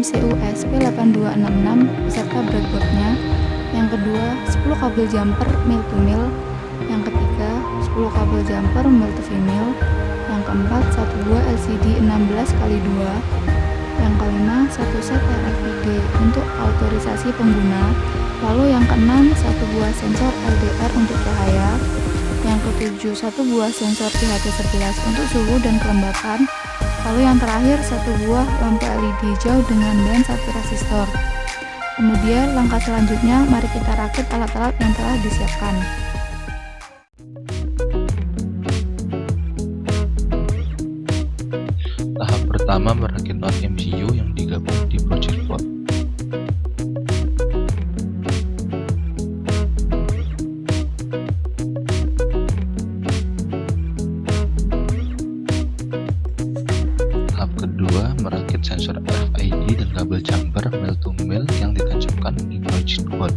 MCU SP8266 beserta breadboardnya. Yang kedua, 10 kabel jumper mil to mil. Yang ketiga, 10 kabel jumper mil to female. Yang keempat, 1 buah LCD 16x2. Yang kelima, 1 set RFID untuk autorisasi pengguna. Lalu yang keenam, 1 buah sensor LDR untuk cahaya. Yang ketujuh, 1 buah sensor THT11 untuk suhu dan kelembapan. Lalu yang terakhir, 1 buah lampu LED hijau dengan band 1 resistor. Kemudian langkah selanjutnya, mari kita rakit alat-alat yang telah disiapkan. Tahap pertama, merakit non MCU yang digabung di project board. Tahap kedua, merakit sensor RFID dan kabel jumper mil to mil yang ditancapkan di project board.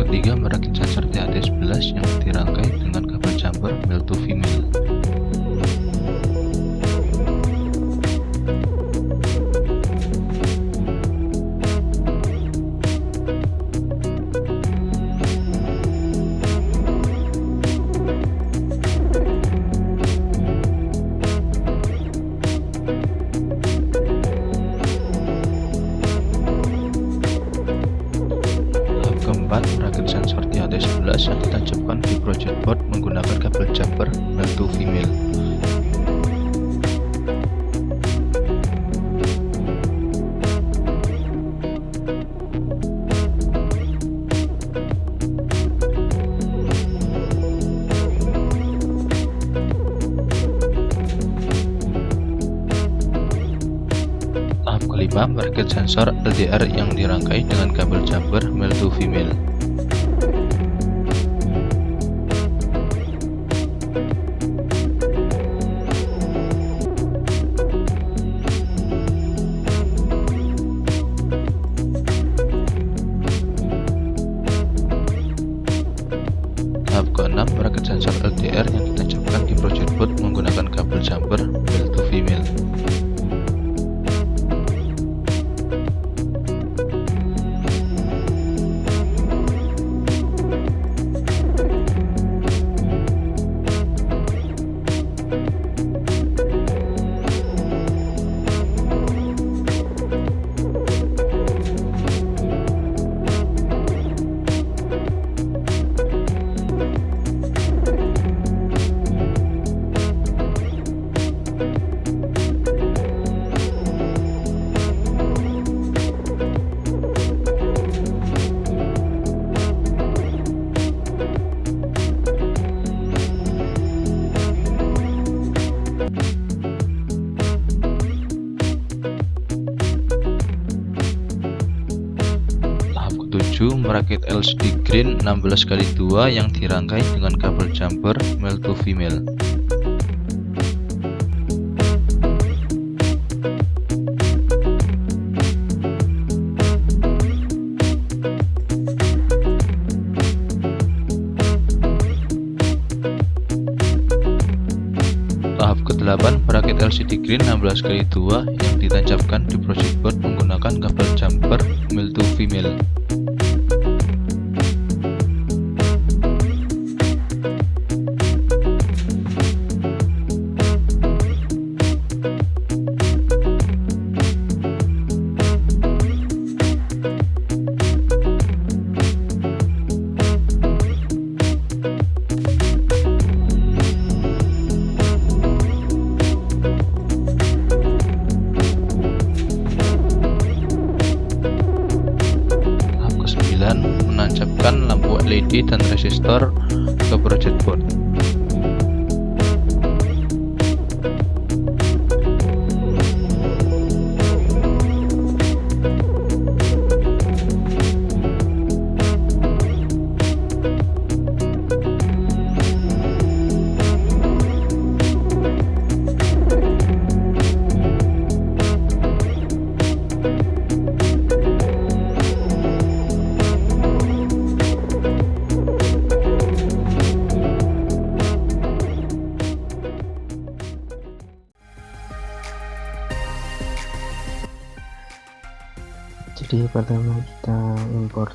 Ketiga, merakit sensor THT11 yang dirangkai dengan kabel jumper male to female. Merakit sensor THT11 yang ditancapkan di project board menggunakan kabel jumper male to female. Tahap kelima, merakit sensor LDR yang dirangkai dengan kabel jumper male to female. Tahap keenam, merakit sensor LDR yang ditancapkan di project board menggunakan kabel jumper male to female. Merakit LCD green 16x2 yang dirangkai dengan kabel jumper male to female. Tahap ke-8, merakit LCD green 16x2 yang ditancapkan di project board menggunakan kabel jumper male to female. RFID dan resistor ke project board. Jadi pertama kita import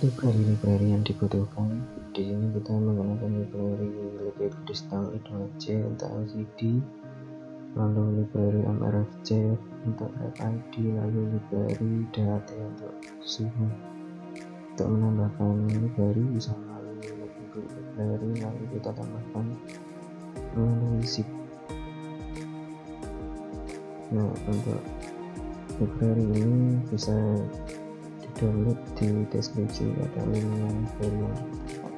library yang dibutuhkan. Di sini kita menggunakan library Liquid Crystal I2C untuk LCD, lalu library MRFC untuk RFID, lalu library DHT untuk suhu. Untuk menambahkan library bisa melalui library, lalu kita tambahkan melalui zip. Nah, untuk library ini bisa di-download di deskripsi, ada linknya library yang dibutuhkan.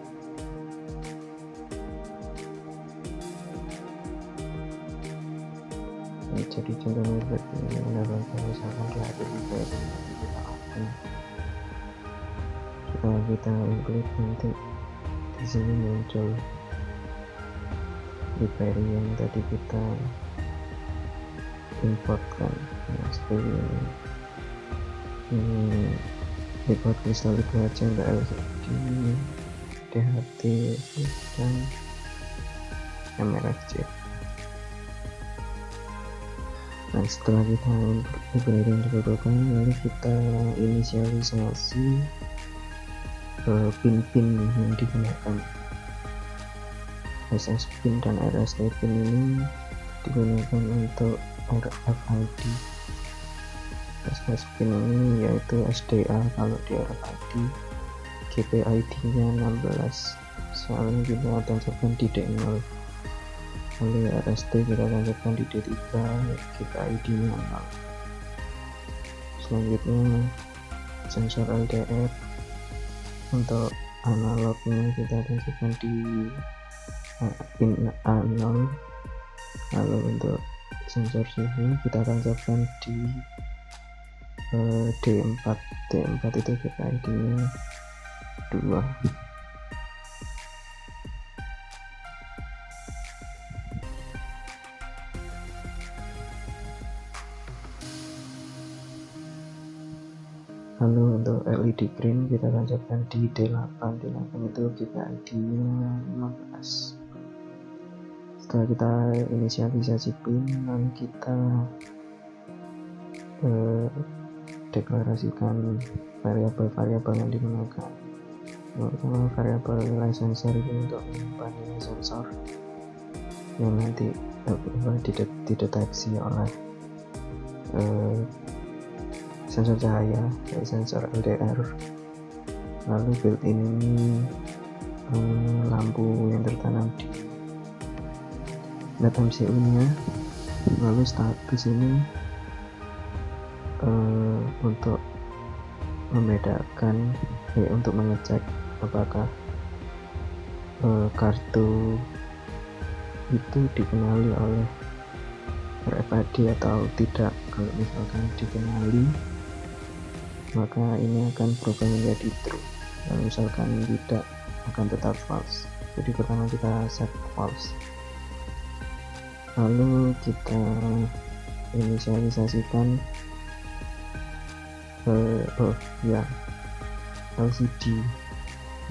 Jadi contohnya seperti ini, menambahkan misalkan di hati library, nanti kita open, setelah kita include nanti di sini muncul library yang tadi kita importkan. Nah, seperti ini Liquid Crystal I2C untuk LCD, DHT dan MRFC. Nah, setelah kita import library yang dibutuhkan, lalu kita inisialisasi pin-pin yang digunakan. SS pin dan RST pin ini digunakan untuk RFID. SS pin ini yaitu SDA kalau di RFID, GPID nya 16, soalnya kita tancapkan di D0, lalu RST kita tancapkan di D3, GPID nya 0. Selanjutnya sensor LDR, untuk analognya kita tancapkan di pin A0, lalu untuk sensor suhu kita tancapkan di D4 itu GPID nya 2. Lalu untuk LED green kita tancapkan di D8 itu GPID nya 15. Setelah kita inisialisasi pin, lalu kita deklarasikan variabel-variabel yang digunakan. Pertama, variabel nilai sensor itu untuk menyimpan nilai sensor yang nanti dideteksi oleh sensor cahaya, kayak sensor LDR. Lalu built-in ini lampu yang tertanam di net MCU nya. Lalu status ini untuk membedakan, untuk mengecek apakah kartu itu dikenali oleh RFID atau tidak. Kalau misalkan dikenali, maka ini akan berubah menjadi true, kalau misalkan tidak akan tetap false. Jadi pertama kita set false, lalu kita inisialisasikan LCD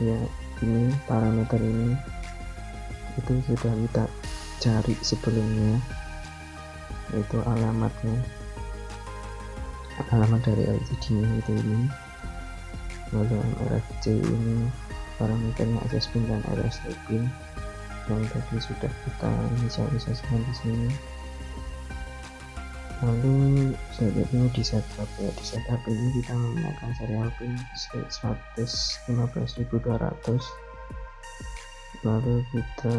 ya. Ini parameter ini itu sudah kita cari sebelumnya, yaitu alamat dari LCD nya itu ini. Lalu MRFC ini parameternya access pin dan RST pin yang tadi sudah kita inisialisasikan di sini. Lalu selanjutnya di setup ya. Di setup ini kita menggunakan serial pin 115.200. Lalu kita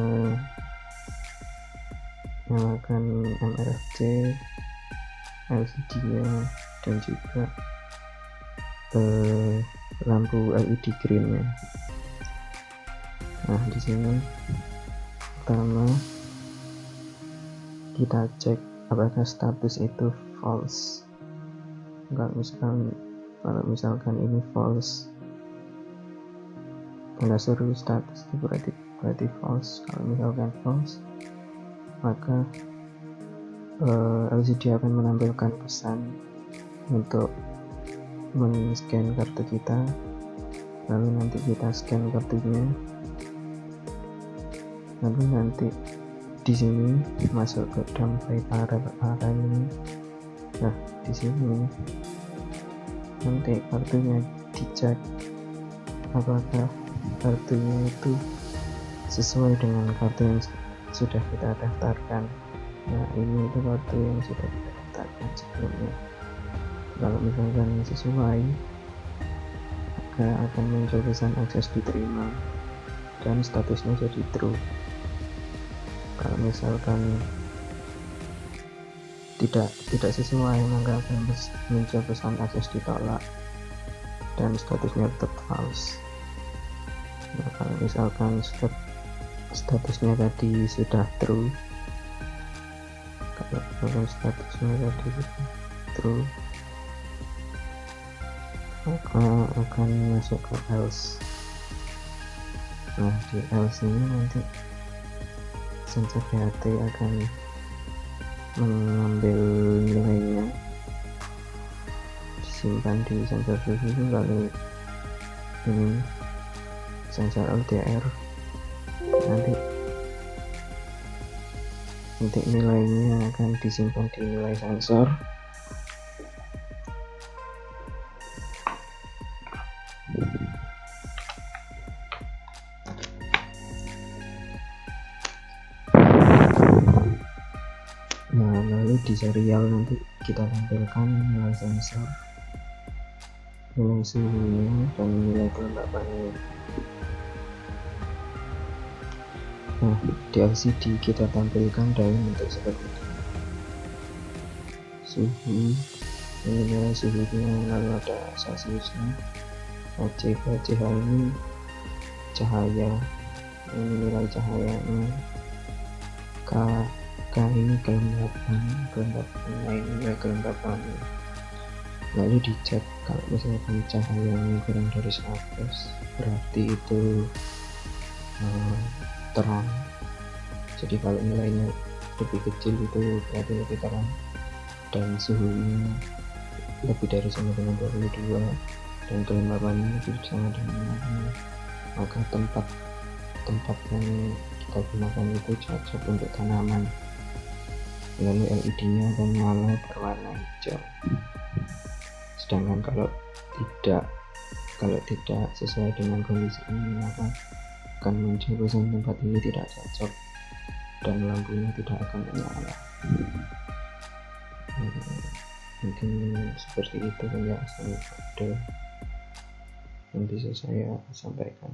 nyalakan MRFC, LCD nya, dan juga lampu LED green nya. Nah, di sini pertama kita cek apakah status itu false. Kalau misalkan ini false, tanda seru status itu berarti false. Kalau misalkan false, maka LCD akan menampilkan pesan untuk men-scan kartu kita, lalu nanti kita scan kartunya, lalu nanti di sini masuk ke dampai area ini. Nah, di sini nanti kartunya dicek apakah kartunya itu sesuai dengan kartu yang sudah kita daftarkan. Nah, ini itu kartu yang sudah kita daftarkan sebelumnya. Kalau misalkan sesuai, maka akan muncul pesan akses diterima dan statusnya jadi true. Kalau misalkan tidak sesuai, maka akan muncul pesan akses ditolak dan statusnya tetap false. Nah, kalau misalkan statusnya tadi sudah true, kalau statusnya tadi sudah true, maka akan masuk ke else. Nah, di else ini nanti sensor DHT akan mengambil nilainya, disimpan di sensor suhu, lalu ini sensor LDR, nanti nilainya akan disimpan di nilai sensor. Nah, lalu di serial nanti kita tampilkan nilai sensor, nilai suhunya, dan nilai kelembabannya. Nah, di LCD kita tampilkan dalam bentuk seperti ini: suhu, ini nilai suhunya, lalu ada celsiusnya, CH ini cahaya, ini nilai cahayanya, K ini kelembapan, ini nilai kelembapannya. Lalu dicek, kalau misalkan cahayanya kurang dari 100, berarti itu terang. Jadi kalau nilainya lebih kecil itu berarti lebih terang, dan suhunya lebih dari sama dengan 22, dan kelembapannya lebih sama dengan 6, maka tempat yang kita gunakan itu cocok untuk tanaman. Lalu LED-nya akan nyala berwarna hijau. Sedangkan kalau tidak sesuai dengan kondisi ini, maka akan muncul pesan tempat ini tidak cocok dan lampunya tidak akan menyala. Mungkin seperti itu penjelasan kode yang bisa saya sampaikan.